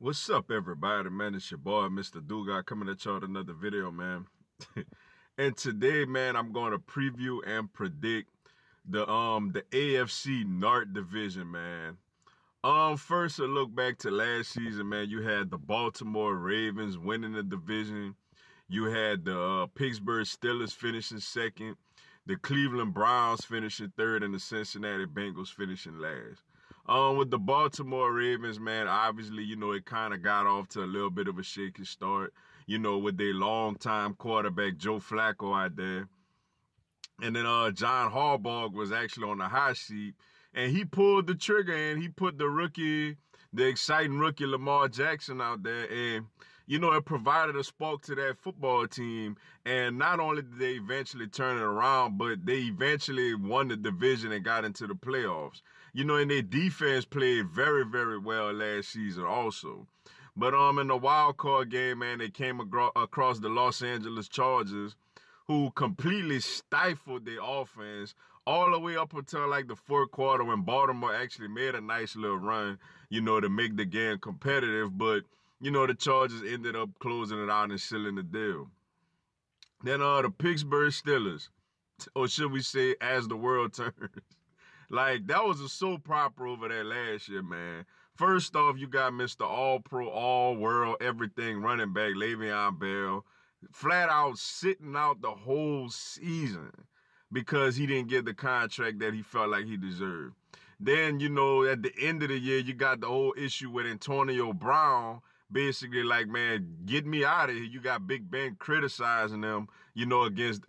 What's up, everybody, man? It's your boy, Mr. Duga, coming at y'all with another video, man. And today, man, I'm going to preview and predict the AFC North division, man. First, a look back to last season, man. You had the Baltimore Ravens winning the division. You had the Pittsburgh Steelers finishing second, the Cleveland Browns finishing third, and the Cincinnati Bengals finishing last. With the Baltimore Ravens, man, obviously, it kind of got off to a little bit of a shaky start, with their longtime quarterback, Joe Flacco, out there. And then John Harbaugh was actually on the hot seat, and he pulled the trigger and he put the exciting rookie Lamar Jackson out there, and it provided a spark to that football team. And not only did they eventually turn it around, but they eventually won the division and got into the playoffs. And their defense played very, very well last season also. But in the wild card game, man, they came across the Los Angeles Chargers, who completely stifled their offense all the way up until like the fourth quarter, when Baltimore actually made a nice little run, to make the game competitive. But, the Chargers ended up closing it out and sealing the deal. Then the Pittsburgh Steelers, or should we say as the world turns. Like, that was a soap opera over there last year, man. First off, you got Mr. All-Pro, All-World, everything running back, Le'Veon Bell, flat out sitting out the whole season because he didn't get the contract that he felt like he deserved. Then, at the end of the year, you got the whole issue with Antonio Brown, basically like, man, get me out of here. You got Big Ben criticizing them, against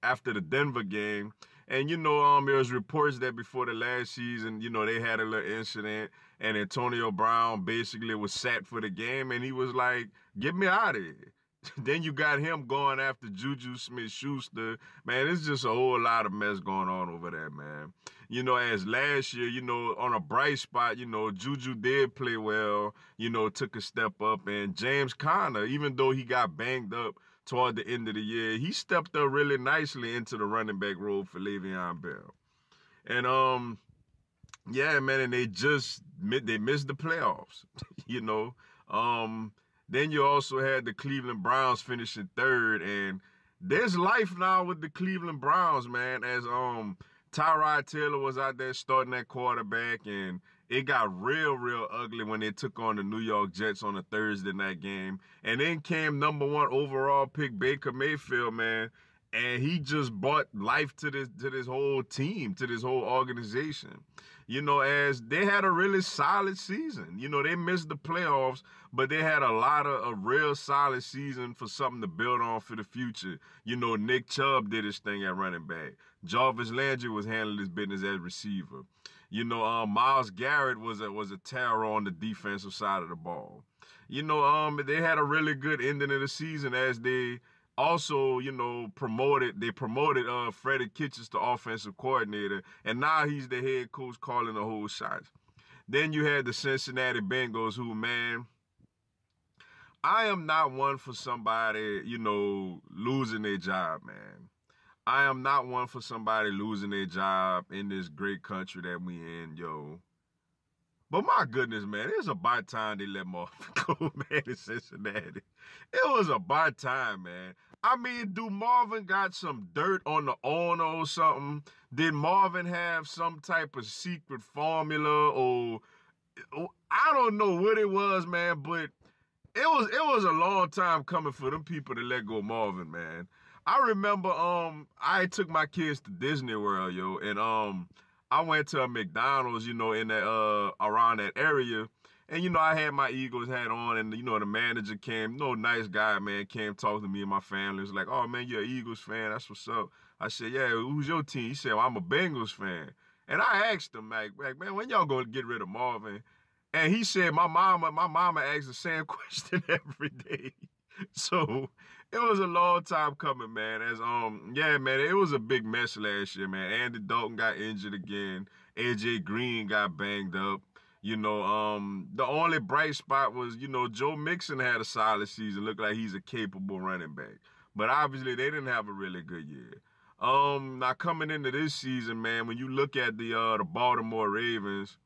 after the Denver game. And, there was reports that before the last season, they had a little incident, and Antonio Brown basically was sat for the game, and he was like, get me out of here. Then you got him going after Juju Smith-Schuster. Man, it's just a whole lot of mess going on over there, man. As last year, on a bright spot, Juju did play well, took a step up. And James Conner, even though he got banged up toward the end of the year, he stepped up really nicely into the running back role for Le'Veon Bell. And, yeah, man, and they missed the playoffs, Then you also had the Cleveland Browns finishing third, and there's life now with the Cleveland Browns, man, as Tyrod Taylor was out there starting at quarterback, and it got real, real ugly when they took on the New York Jets on a Thursday night game. And then came number 1 overall pick Baker Mayfield, man, and he just brought life to this whole team, to this whole organization. As they had a really solid season. They missed the playoffs, but they had a real solid season for something to build on for the future. Nick Chubb did his thing at running back. Jarvis Landry was handling his business as receiver. Myles Garrett was a terror on the defensive side of the ball. They had a really good ending of the season as they also, promoted Freddie Kitchens to offensive coordinator, and now he's the head coach calling the whole shots. Then you had the Cincinnati Bengals, who, man, I am not one for somebody, losing their job, man. I am not one for somebody losing their job in this great country that we in, yo. But my goodness, man, it was about time they let Marvin go, man, in Cincinnati. It was about time, man. I mean, do Marvin got some dirt on the owner or something? Did Marvin have some type of secret formula, or I don't know what it was, man, but it was a long time coming for them people to let go Marvin, man. I remember I took my kids to Disney World, yo, and I went to a McDonald's, in that around that area, and I had my Eagles hat on, and the manager came, nice guy, man, came talk to me and my family. It was like, oh man, you're an Eagles fan, that's what's up. I said, yeah, who's your team? He said, well, I'm a Bengals fan. And I asked him, like, man, when y'all gonna get rid of Marvin? And he said, my mama asks the same question every day. So it was a long time coming, man. Yeah, man, it was a big mess last year, man. Andy Dalton got injured again. AJ Green got banged up. The only bright spot was, Joe Mixon had a solid season. Looked like he's a capable running back. But obviously they didn't have a really good year. Now coming into this season, man, when you look at the Baltimore Ravens,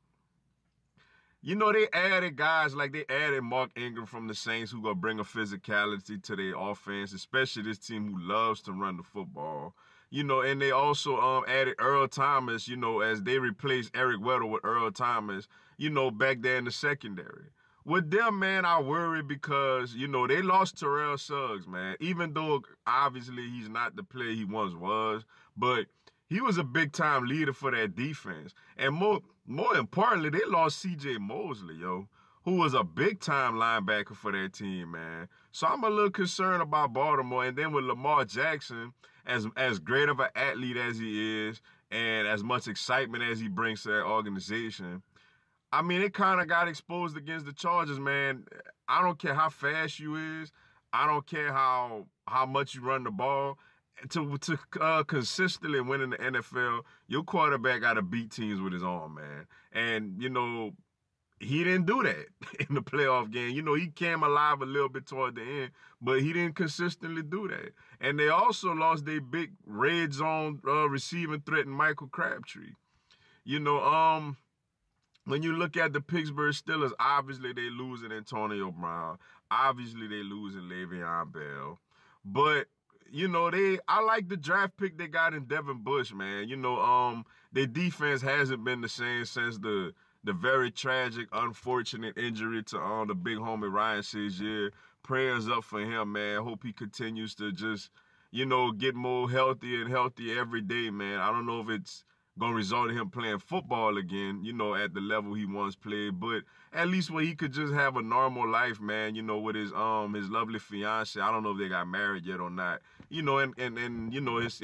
You know, they added guys like they added Mark Ingram from the Saints who gonna bring a physicality to their offense, especially this team who loves to run the football. You know, and they also added Earl Thomas, you know, as they replaced Eric Weddle with Earl Thomas, you know, back there in the secondary. With them, man, I worry because, you know, they lost Terrell Suggs, man. Even though obviously he's not the player he once was, but he was a big-time leader for that defense. And more importantly, they lost C.J. Mosley, yo, who was a big-time linebacker for that team, man. So I'm a little concerned about Baltimore. And then with Lamar Jackson, as great of an athlete as he is and as much excitement as he brings to that organization, I mean, it kind of got exposed against the Chargers, man. I don't care how fast you is. I don't care how much you run the ball. To consistently win in the NFL, your quarterback got to beat teams with his arm, man. And, you know, he didn't do that in the playoff game. You know, he came alive a little bit toward the end, but he didn't consistently do that. And they also lost their big red zone receiving threat in Michael Crabtree. You know, when you look at the Pittsburgh Steelers, obviously they losing Antonio Brown. Obviously they losing Le'Veon Bell. But, you know, I like the draft pick they got in Devin Bush, man. You know, their defense hasn't been the same since the very tragic, unfortunate injury to the big homie Ryan Shazier. Prayers up for him, man. Hope he continues to just, you know, get more healthy and healthy every day, man. I don't know if it's going to result in him playing football again, you know, at the level he once played, but at least where he could just have a normal life, man, you know, with his lovely fiance. I don't know if they got married yet or not, you know, and you know, his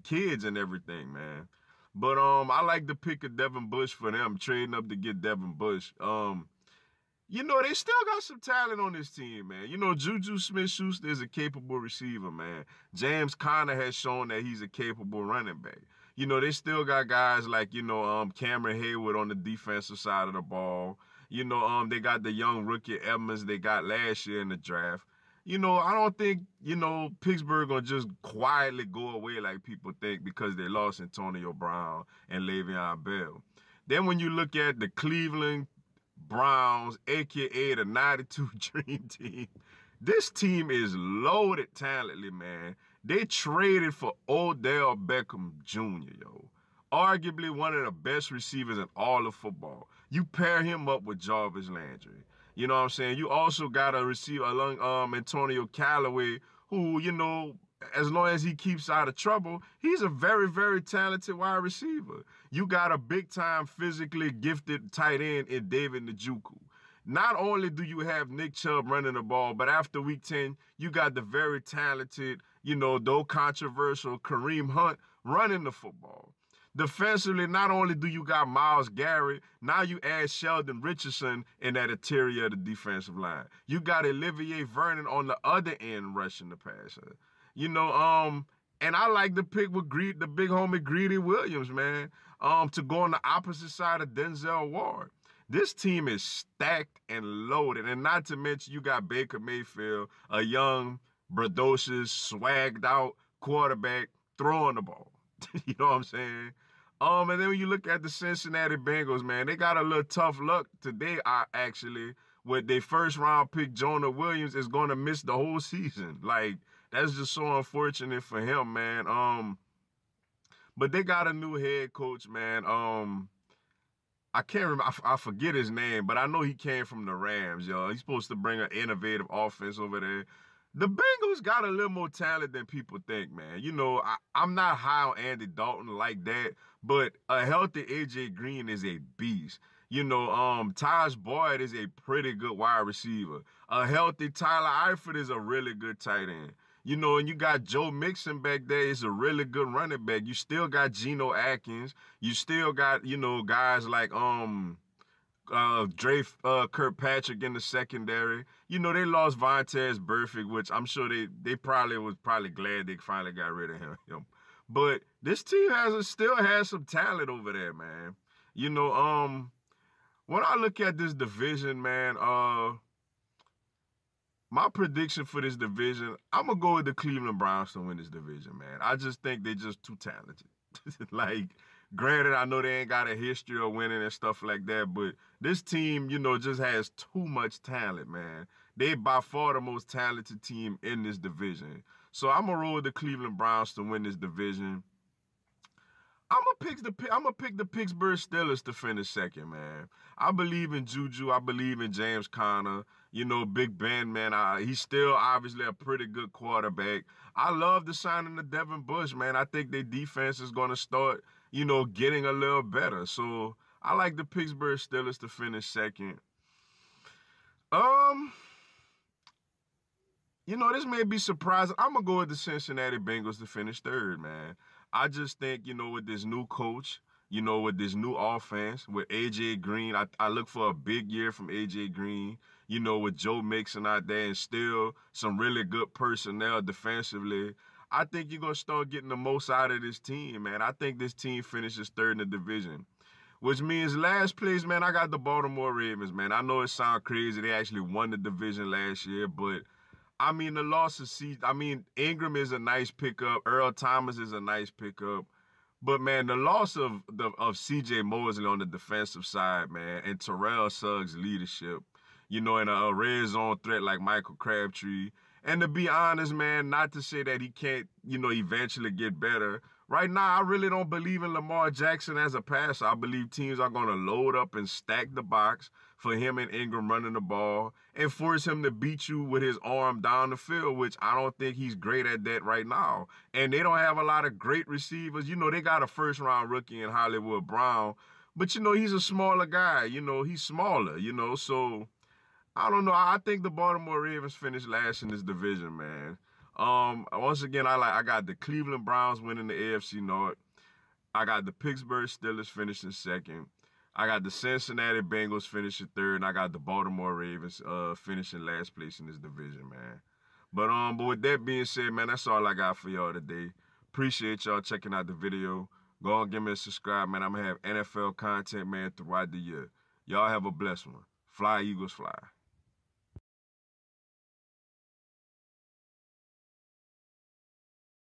kids and everything, man. But I like the pick of Devin Bush for them, trading up to get Devin Bush. You know, they still got some talent on this team, man. You know, Juju Smith-Schuster is a capable receiver, man. James Conner has shown that he's a capable running back. You know, they still got guys like, you know, Cameron Hayward on the defensive side of the ball. You know, they got the young rookie Edmonds they got last year in the draft. You know, I don't think, you know, Pittsburgh gonna just quietly go away like people think because they lost Antonio Brown and Le'Veon Bell. Then when you look at the Cleveland Browns, a.k.a. the 92 Dream Team, this team is loaded talently, man. They traded for Odell Beckham Jr., yo. Arguably one of the best receivers in all of football. You pair him up with Jarvis Landry. You know what I'm saying? You also got a receiver along Antonio Callaway, who, you know, as long as he keeps out of trouble, he's a very, very talented wide receiver. You got a big-time physically gifted tight end in David Njoku. Not only do you have Nick Chubb running the ball, but after week 10, you got the very talented, you know, though controversial Kareem Hunt running the football. Defensively, not only do you got Myles Garrett, now you add Sheldon Richardson in that interior of the defensive line. You got Olivier Vernon on the other end rushing the passer. You know, and I like the pick with the big homie Greedy Williams, man, to go on the opposite side of Denzel Ward. This team is stacked and loaded, and not to mention you got Baker Mayfield, a young, braggadocious, swagged out quarterback throwing the ball. You know what I'm saying? And then when you look at the Cincinnati Bengals, man, they got a little tough luck today, actually, with their first-round pick, Jonah Williams, is going to miss the whole season. Like, that's just so unfortunate for him, man. But they got a new head coach, man. I can't remember. I forget his name, but I know he came from the Rams, yo. He's supposed to bring an innovative offense over there. The Bengals got a little more talent than people think, man. You know, I'm not high on Andy Dalton like that, but a healthy A.J. Green is a beast. You know, Taj Boyd is a pretty good wide receiver. A healthy Tyler Eifert is a really good tight end. You know, and you got Joe Mixon back there. It's a really good running back. You still got Geno Atkins. You still got, you know, guys like Kirkpatrick in the secondary. You know, they lost Vontaze Burfict, which I'm sure they probably was glad they finally got rid of him. But this team still has some talent over there, man. You know, when I look at this division, man, my prediction for this division, I'm going to go with the Cleveland Browns to win this division, man. I just think they're just too talented. Like, Granted, I know they ain't got a history of winning and stuff like that, but this team, you know, just has too much talent, man. They by far the most talented team in this division. So I'm gonna roll with the Cleveland Browns to win this division. I'm gonna pick the Pittsburgh Steelers to finish second, man. I believe in Juju. I believe in James Conner. You know, Big Ben, man. He's still obviously a pretty good quarterback. I love the signing of Devin Bush, man. I think their defense is gonna start, you know, getting a little better. So I like the Pittsburgh Steelers to finish second. Um, you know, this may be surprising. I'm going to go with the Cincinnati Bengals to finish third, man. I just think, you know, with this new coach, you know, with this new offense, with A.J. Green, I look for a big year from A.J. Green, you know, with Joe Mixon out there and still some really good personnel defensively. I think you're going to start getting the most out of this team, man. I think this team finishes third in the division, which means last place, man, I got the Baltimore Ravens, man. I know it sounds crazy. They actually won the division last year, but I mean, the loss of Ingram is a nice pickup. Earl Thomas is a nice pickup. But, man, the loss of C.J. Mosley on the defensive side, man, and Terrell Suggs' leadership, you know, in a red zone threat like Michael Crabtree. And to be honest, man, not to say that he can't, you know, eventually get better. Right now, I really don't believe in Lamar Jackson as a passer. I believe teams are going to load up and stack the box for him and Ingram running the ball and force him to beat you with his arm down the field, which I don't think he's great at that right now. And they don't have a lot of great receivers. You know, they got a first-round rookie in Hollywood Brown, but, you know, he's a smaller guy. You know, he's smaller, you know, so I don't know. I think the Baltimore Ravens finished last in this division, man. Once again, I got the Cleveland Browns winning the AFC North. I got the Pittsburgh Steelers finishing second. I got the Cincinnati Bengals finishing third, and I got the Baltimore Ravens finishing last place in this division, man. But with that being said, man, that's all I got for y'all today. Appreciate y'all checking out the video. Go and give me a subscribe, man. I'm gonna have NFL content, man, throughout the year. Y'all have a blessed one. Fly, Eagles, fly.